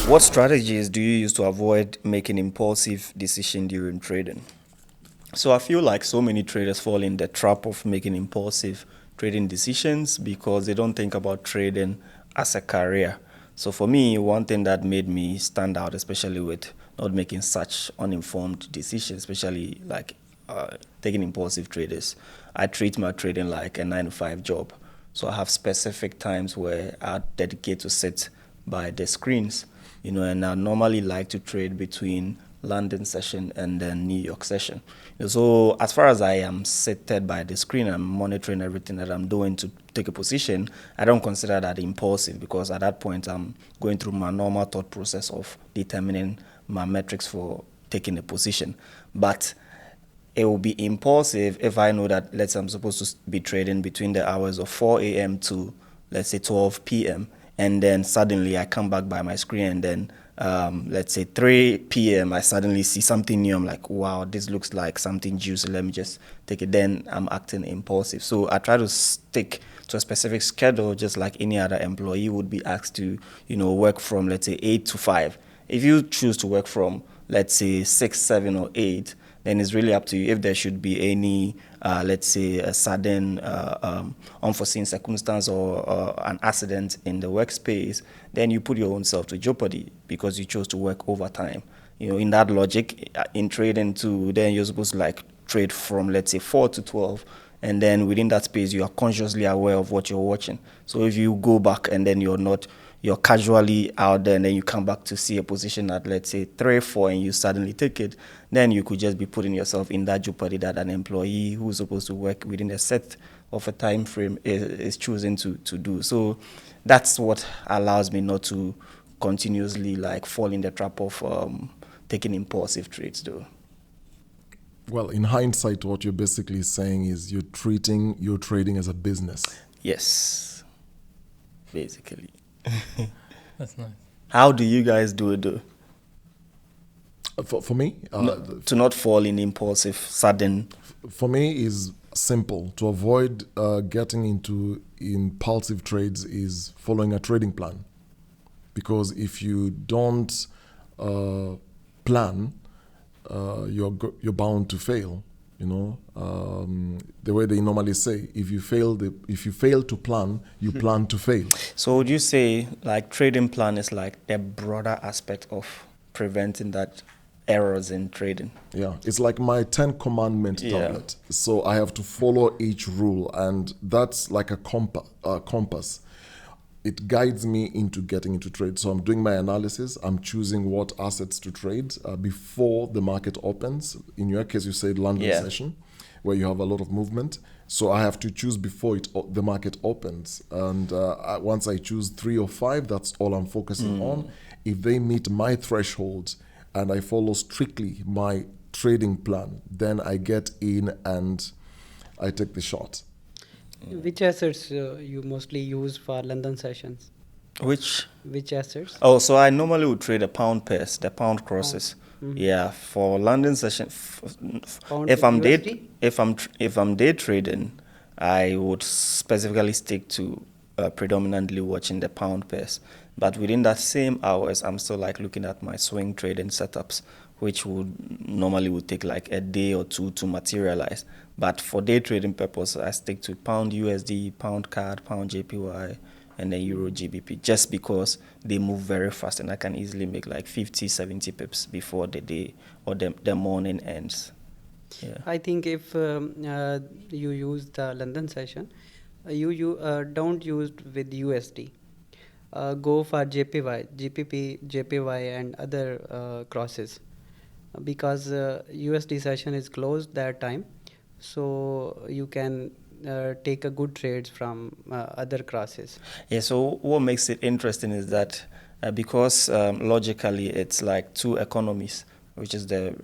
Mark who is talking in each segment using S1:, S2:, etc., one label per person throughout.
S1: What strategies do you use to avoid making impulsive decisions during trading? So I feel like so many traders fall in the trap of making impulsive trading decisions because they don't think about trading as a career. So for me, one thing that made me stand out, especially with not making such uninformed decisions, especially like taking impulsive traders, I treat my trading like a 9 to 5 job. So I have specific times where I dedicate to sit by the screens, and I normally like to trade between London session and then New York session. So as far as I am seated by the screen, I'm monitoring everything that I'm doing to take a position. I don't consider that impulsive because at that point I'm going through my normal thought process of determining my metrics for taking a position. But it will be impulsive if I know that, let's say I'm supposed to be trading between the hours of 4 a.m. to, let's say, 12 p.m. And then suddenly I come back by my screen and then, let's say 3 p.m. I suddenly see something new. I'm like, wow, this looks like something juicy. Let me just take it. Then I'm acting impulsive. So I try to stick to a specific schedule, just like any other employee would be asked to, work from, let's say, 8 to 5. If you choose to work from, let's say, 6, 7, or 8, then it's really up to you. If there should be any, let's say, a sudden unforeseen circumstance or an accident in the workspace, then you put your own self to jeopardy because you chose to work overtime. In that logic, in trading too, then you're supposed to like trade from, let's say, 4 to 12. And then within that space, you are consciously aware of what you're watching. So if you go back and then you're casually out there and then you come back to see a position at, let's say, 3, 4, and you suddenly take it, then you could just be putting yourself in that jeopardy that an employee who's supposed to work within a set of a time frame is choosing to do. So that's what allows me not to continuously like fall in the trap of taking impulsive trades though.
S2: Well, in hindsight, what you're basically saying is you're treating your trading as a business.
S1: Yes, basically.
S3: That's nice.
S1: How do you guys do it though?
S2: For me,
S1: To not fall in impulsive, sudden.
S2: for me is simple. To avoid getting into impulsive trades is following a trading plan. Because if you don't plan, you're bound to fail. The way they normally say, if you fail to plan, you plan to fail.
S1: So would you say like trading plan is like the broader aspect of preventing that errors in trading?
S2: Yeah, it's like my 10 commandment tablet. So I have to follow each rule, and that's like a compass. It guides me into getting into trade. So I'm doing my analysis. I'm choosing what assets to trade before the market opens. In your case, you said London session, where you have a lot of movement. So I have to choose before the market opens. And once I choose 3 or 5, that's all I'm focusing on. If they meet my thresholds and I follow strictly my trading plan, then I get in and I take the shot.
S4: Which assets you mostly use for London sessions?
S1: Which
S4: assets?
S1: Oh, so I normally would trade the pound pairs, the pound crosses.
S4: Mm-hmm.
S1: Yeah, for London session.
S4: Pound
S1: If I'm
S4: USD?
S1: if I'm day trading, I would specifically stick to predominantly watching the pound pairs. But within that same hours, I'm still like looking at my swing trading setups, which would take like a day or two to materialize. But for day trading purpose, I stick to pound USD, pound CAD, pound JPY, and then Euro GBP, just because they move very fast and I can easily make like 50, 70 pips before the day or the morning ends. Yeah.
S4: I think if you use the London session, you don't use with USD. Go for JPY, GPP, JPY, and other crosses, because USD session is closed that time, so you can take a good trades from other crosses.
S1: Yeah, so what makes it interesting is that because logically it's like two economies, which is the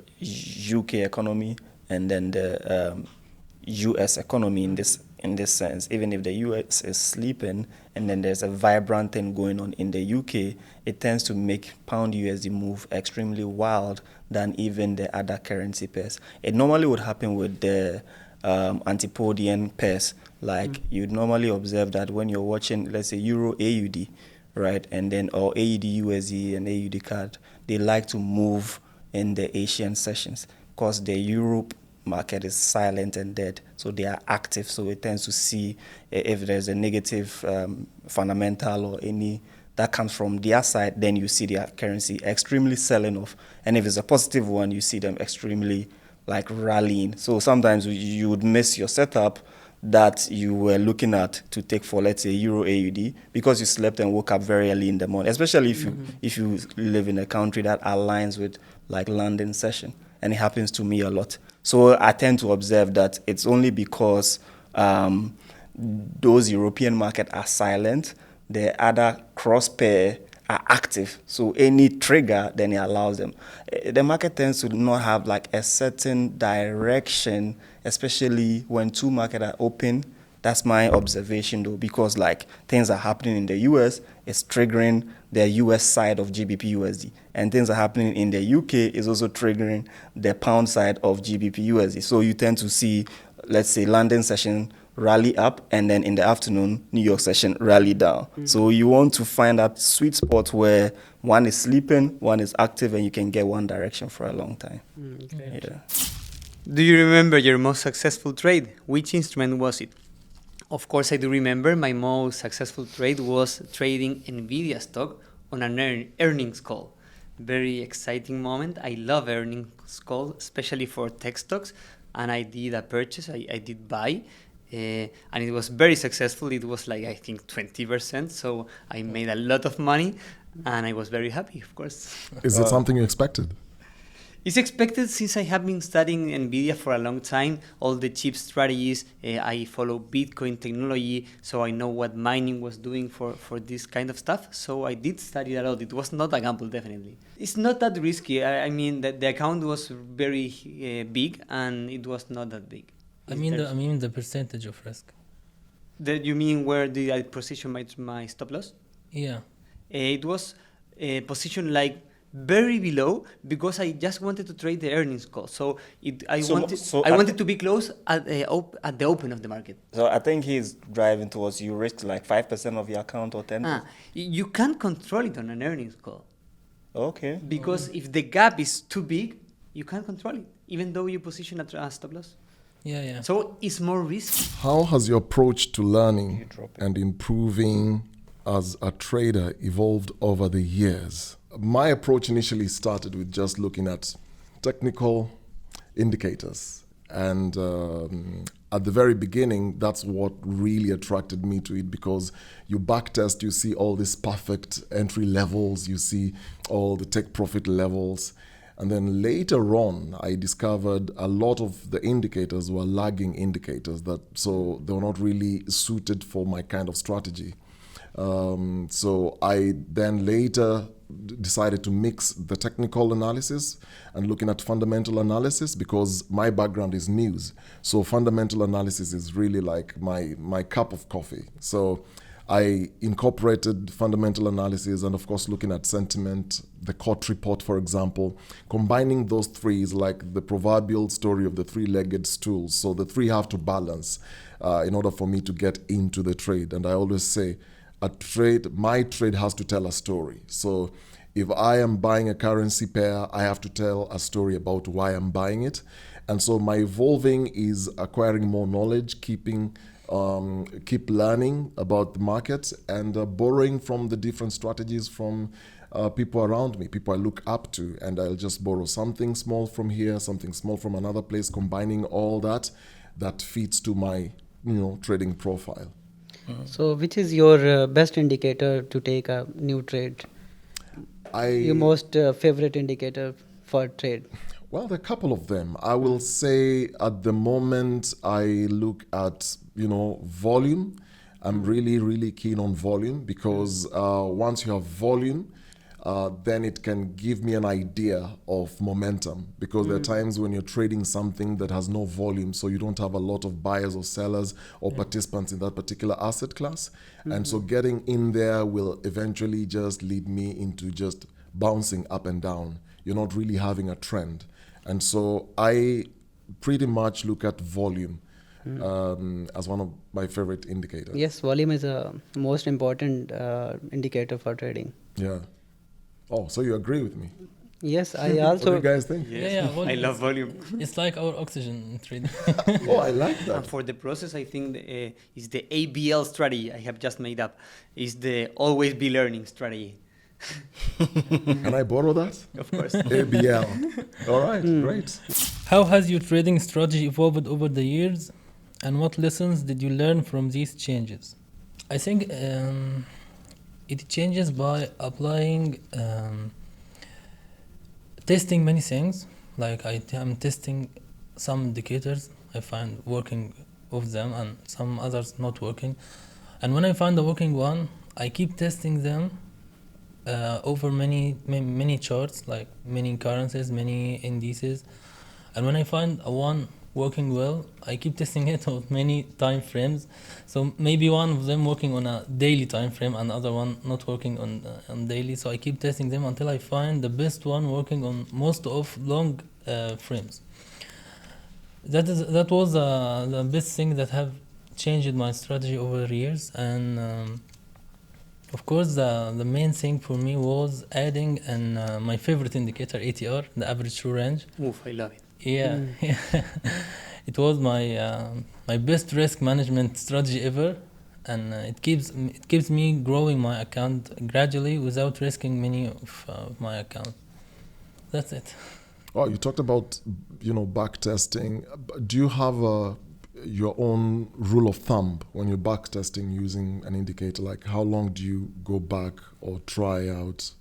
S1: UK economy and then the US economy in this sense. Even if the US is sleeping and then there's a vibrant thing going on in the UK, it tends to make pound USD move extremely wild than even the other currency pairs. It normally would happen with the antipodian pairs, Like you'd normally observe that when you're watching, let's say Euro AUD, right, and then or AUD USD and AUD CAD, they like to move in the Asian sessions because the Europe market is silent and dead, so they are active. So it tends to see if there's a negative fundamental or any that comes from their side, then you see their currency extremely selling off. And if it's a positive one, you see them extremely like rallying. So sometimes you would miss your setup that you were looking at to take for, let's say, Euro AUD because you slept and woke up very early in the morning, especially if you live in a country that aligns with like London session. And it happens to me a lot. So I tend to observe that it's only because those European markets are silent, the other cross pair are active. So any trigger, then it allows them. The market tends to not have like a certain direction, especially when two markets are open. That's my observation though, because like things are happening in the US, it's triggering the US side of GBP USD. And things are happening in the UK, is also triggering the pound side of GBP USD. So you tend to see, let's say, London session rally up, and then in the afternoon, New York session rally down. So you want to find that sweet spot where one is sleeping, one is active, and you can get one direction for a long time. Yeah.
S5: Do you remember your most successful trade? Which instrument was it? Of course, I do remember my most successful trade was trading NVIDIA stock on an earnings call. Very exciting moment. I love earnings call, especially for tech stocks. And I did a purchase, I did buy. And it was very successful. It was like, I think, 20%. So I made a lot of money and I was very happy, of course.
S2: Is it something you expected?
S5: It's expected since I have been studying NVIDIA for a long time, all the chip strategies. I follow Bitcoin technology, so I know what mining was doing for this kind of stuff. So I did study a lot. It was not a gamble, definitely. It's not that risky. I mean, the account was very big and it was not that big.
S3: I mean the percentage of risk.
S5: You mean where did I position my stop loss?
S3: Yeah.
S5: It was positioned like very below because I just wanted to trade the earnings call. So I wanted to be close at the open of the market.
S1: So I think he's driving towards you risk like 5% of your account or 10%.
S5: You can't control it on an earnings call.
S1: Okay.
S5: Because if the gap is too big, you can't control it, even though you position a stop loss.
S3: Yeah.
S5: So it's more risky.
S2: How has your approach to learning and improving as a trader evolved over the years? My approach initially started with just looking at technical indicators. And at the very beginning, that's what really attracted me to it, because you backtest, you see all these perfect entry levels, you see all the take profit levels. And then later on, I discovered a lot of the indicators were lagging indicators, so they were not really suited for my kind of strategy. So I then later decided to mix the technical analysis and looking at fundamental analysis, because my background is news. So fundamental analysis is really like my cup of coffee. So I incorporated fundamental analysis and, of course, looking at sentiment, the court report, for example. Combining those three is like the proverbial story of the three-legged stool. So the three have to balance in order for me to get into the trade. And I always say, my trade has to tell a story. So if I am buying a currency pair, I have to tell a story about why I'm buying it. And so my evolving is acquiring more knowledge, keep learning about the market, and borrowing from the different strategies from people around me, people I look up to, and I'll just borrow something small from here, something small from another place, combining all that fits to my trading profile.
S4: So which is your best indicator to take a new trade? Your most favorite indicator for trade?
S2: Well, there are a couple of them. I will say at the moment I look at, volume. I'm really, really keen on volume, because once you have volume, then it can give me an idea of momentum, because there are times when you're trading something that has no volume, so you don't have a lot of buyers or sellers or participants in that particular asset class. And so getting in there will eventually just lead me into just bouncing up and down. You're not really having a trend. And so I pretty much look at volume. as one of my favorite indicators.
S4: Yes, volume is a most important indicator for trading.
S2: Yeah. Oh, so you agree with me?
S4: Yes, I
S2: What do
S4: also.
S2: you guys think?
S3: Yeah,
S5: I love volume.
S3: It's like our oxygen in trading.
S2: Oh, I like
S5: And
S2: that.
S5: for the process, I think is the ABL strategy I have just made up. Is the always be learning strategy.
S2: Can I borrow that?
S5: Of course.
S2: ABL. All right, great.
S3: How has your trading strategy evolved over the years, and what lessons did you learn from these changes? I think it changes by applying, testing many things. Like I'm testing some indicators I find working of them, and some others not working. And when I find the working one, I keep testing them over many charts, like many currencies, many indices. And when I find a one working well, I keep testing it on many time frames. So maybe one of them working on a daily time frame and other one not working on daily. So I keep testing them until I find the best one working on most of long frames. That was the best thing that have changed my strategy over the years. And of course, the main thing for me was adding my favorite indicator, ATR, the average true range.
S5: Oof, I love it.
S3: Yeah, it was my best risk management strategy ever, and it keeps me growing my account gradually without risking many of my account. That's it.
S2: Oh, you talked about, back testing. Do you have your own rule of thumb when you're back testing using an indicator? Like, how long do you go back or try out?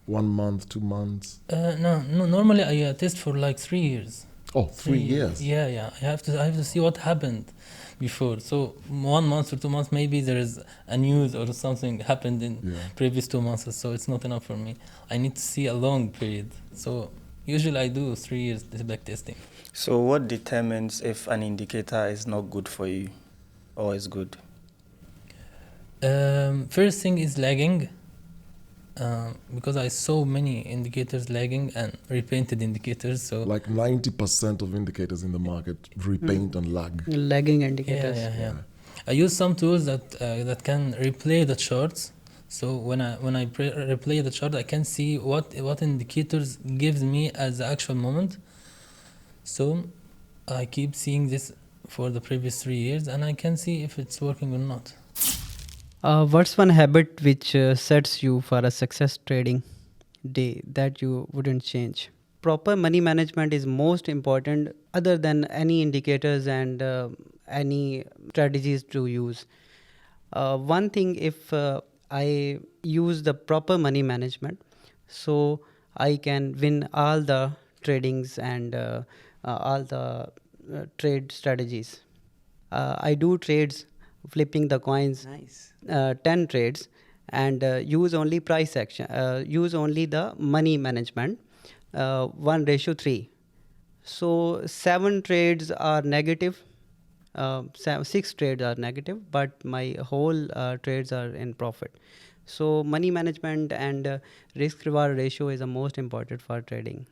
S2: 1 month, 2 months?
S3: No. Normally I test for like 3 years.
S2: Oh, 3 years.
S3: Yeah. I have to see what happened before. So 1 month or 2 months, maybe there is a news or something happened in previous 2 months. So it's not enough for me. I need to see a long period. So usually I do 3 years back testing.
S1: So what determines if an indicator is not good for you or is good?
S3: First thing is lagging. Because I saw many indicators lagging and repainted indicators. So
S2: Like 90% of indicators in the market repaint and lag.
S4: Lagging indicators.
S3: Yeah. I use some tools that can replay the charts. So when I replay the chart, I can see what indicators gives me as the actual moment. So I keep seeing this for the previous 3 years, and I can see if it's working or not.
S4: What's one habit which sets you for a success trading day that you wouldn't change? Proper money management is most important other than any indicators and any strategies to use. One thing, if I use the proper money management, so I can win all the tradings and all the trade strategies. I do trades flipping the coins.
S5: Nice.
S4: 10 trades and use only price action, use only the money management, 1:3. So 7 trades are negative, 6 trades are negative, but my whole trades are in profit. So money management and risk reward ratio is the most important for trading.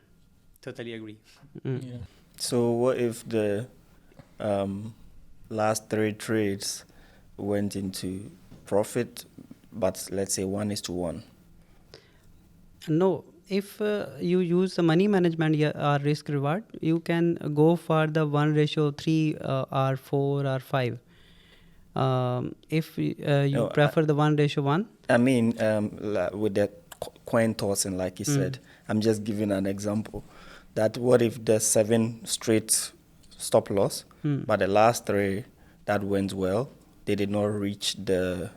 S5: Totally agree.
S3: Yeah.
S1: So what if the last 3 trades went into profit, but let's say 1:1?
S4: No, if you use the money management or risk reward, you can go for the 1:3 or 4 or 5. If you prefer the 1:1.
S1: I mean, with the coin tossing, like you said, I'm just giving an example. That what if the 7 straight stop loss, but the last 3 that went well, they did not reach the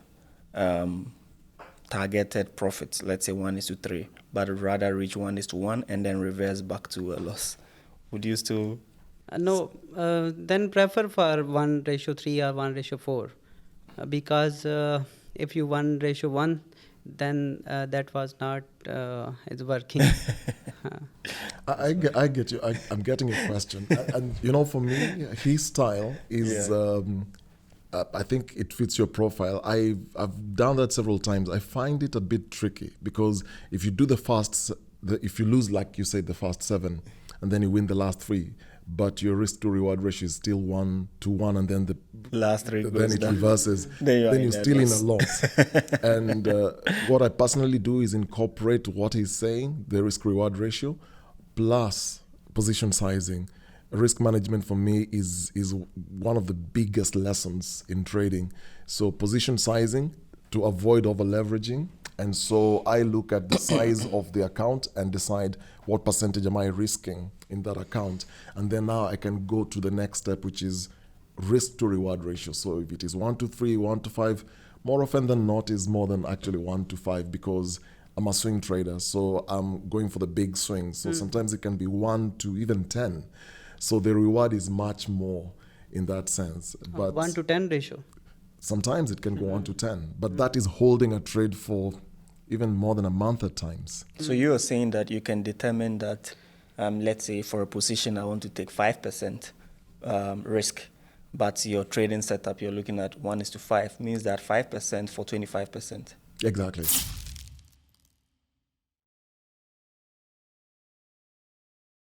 S1: targeted profits, let's say 1:3, but rather reach 1:1 and then reverse back to a loss. Would you still?
S4: No, then prefer for 1:3 or 1:4, because if you 1:1, then that was not is working.
S2: I get you. I'm getting a question. And for me, his style is... I think it fits your profile. I've done that several times. I find it a bit tricky because if you do if you lose, like you said, the first 7, and then you win the last 3, but your risk to reward ratio is still 1-to-1, and then the
S1: last trade
S2: then
S1: goes
S2: it
S1: down.
S2: reverses.
S1: Then
S2: You're still in a loss. And what I personally do is incorporate what he's saying, the risk reward ratio, plus position sizing. Risk management for me is one of the biggest lessons in trading. So position sizing to avoid over leveraging. And so I look at the size of the account and decide what percentage am I risking in that account. And then now I can go to the next step, which is risk to reward ratio. So if it is 1-to-3, 1-to-5, more often than not is more than actually 1-to-5, because I'm a swing trader. So I'm going for the big swings. So sometimes it can be 1 to even 10. So the reward is much more in that sense. But
S4: 1 to 10 ratio.
S2: Sometimes it can go 1-to-10, but that is holding a trade for even more than a month at times.
S1: So you are saying that you can determine that, let's say for a position I want to take 5% risk, but your trading setup you're looking at 1:5 means that 5% for 25%.
S2: Exactly.